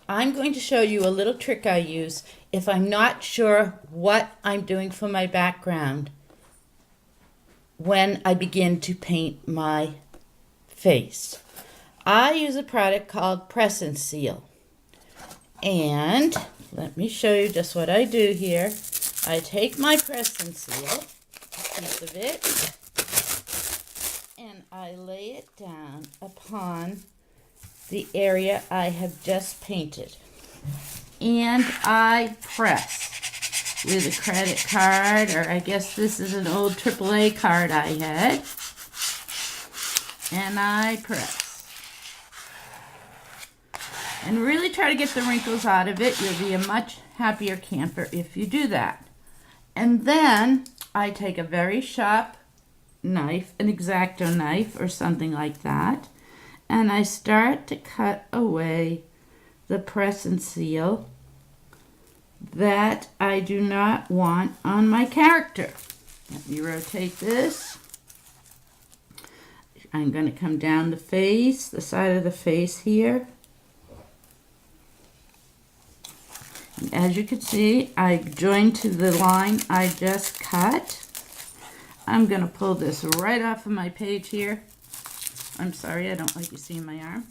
I'm going to show you a little trick I use if I'm not sure what I'm doing for my background when I begin to paint my face. I use a product called Press and Seal. And let me show you just what I do here. I take my Press and Seal, a piece of it, and I lay it down upon the area I have just painted. And I press with a credit card, or I guess this is an old AAA card I had. And I press. And really try to get the wrinkles out of it. You'll be a much happier camper if you do that. And then I take a very sharp knife, an X-Acto knife or something like that, and I start to cut away the Press and Seal that I do not want on my character. Let me rotate this. I'm going to come down the face, the side of the face here. And as you can see, I joined to the line I just cut. I'm going to pull this right off of my page here. I'm sorry, I don't like you seeing my arm.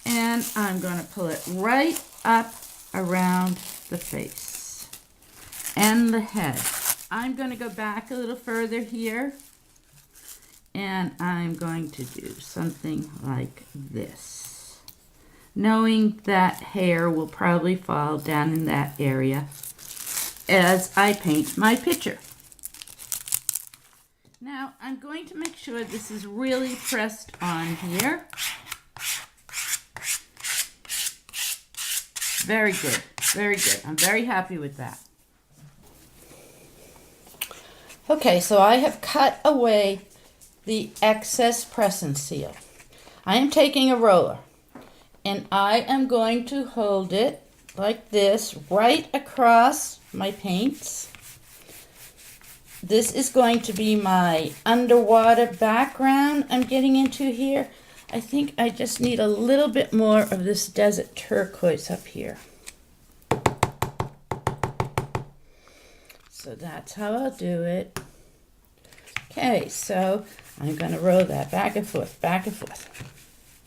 And I'm going to pull it right up around the face and the head. I'm going to go back a little further here, and I'm going to do something like this, knowing that hair will probably fall down in that area as I paint my picture. Now, I'm going to make sure this is really pressed on here. Very good, very good. I'm very happy with that. Okay, so I have cut away the excess Press and Seal. I am taking a roller, and I am going to hold it like this right across my paints. This is going to be my underwater background I'm getting into here. I think I just need a little bit more of this desert turquoise up here. So that's how I'll do it. Okay, so I'm going to roll that back and forth, back and forth,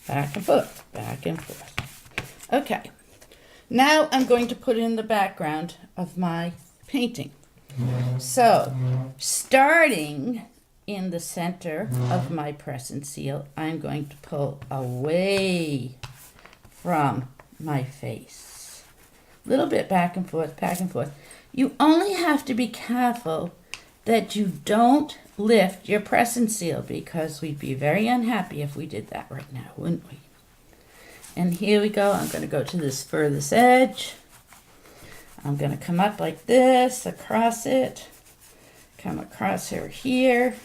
back and forth, back and forth. Okay, now I'm going to put in the background of my painting. So, starting in the center of my Press and Seal, I'm going to pull away from my face. A little bit back and forth, back and forth. You only have to be careful that you don't lift your Press and Seal, because we'd be very unhappy if we did that right now, wouldn't we? And here we go. I'm going to go to this furthest edge. I'm going to come up like this, across it, come across here,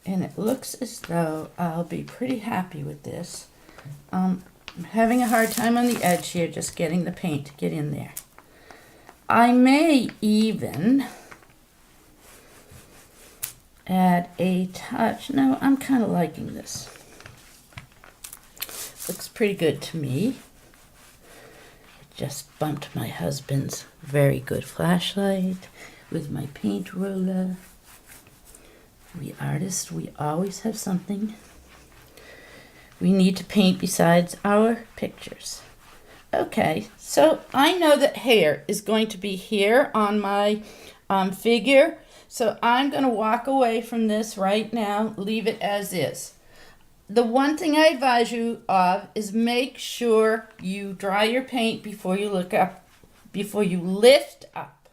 and it looks as though I'll be pretty happy with this. I'm having a hard time on the edge here, just getting the paint to get in there. I may even add a touch. No, I'm kind of liking this. Looks pretty good to me. Just bumped my husband's very good flashlight with my paint roller. We artists, we always have something we need to paint besides our pictures. Okay, so I know that hair is going to be here on my figure, so I'm going to walk away from this right now, leave it as is. The one thing I advise you of is make sure you dry your paint before you lift up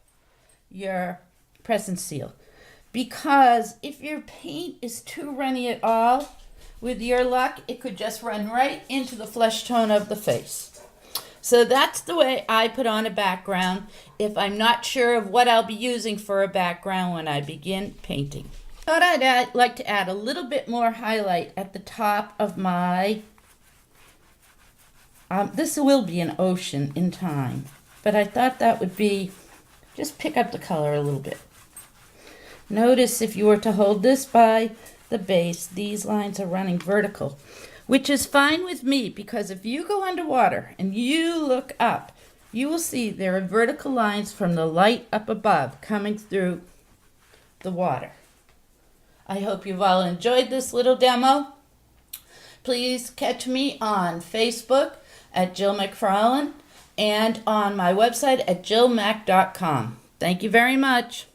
your Press and Seal. Because if your paint is too runny at all, with your luck, it could just run right into the flesh tone of the face. So that's the way I put on a background if I'm not sure of what I'll be using for a background when I begin painting. Thought I'd like to add a little bit more highlight at the top of my, this will be an ocean in time, but I thought that would be, just pick up the color a little bit. Notice if you were to hold this by the base, these lines are running vertical. which is fine with me because if you go underwater and you look up, you will see there are vertical lines from the light up above coming through the water. I hope you've all enjoyed this little demo. Please catch me on Facebook at Jill Macfarlane and on my website at jillmac.com. Thank you very much.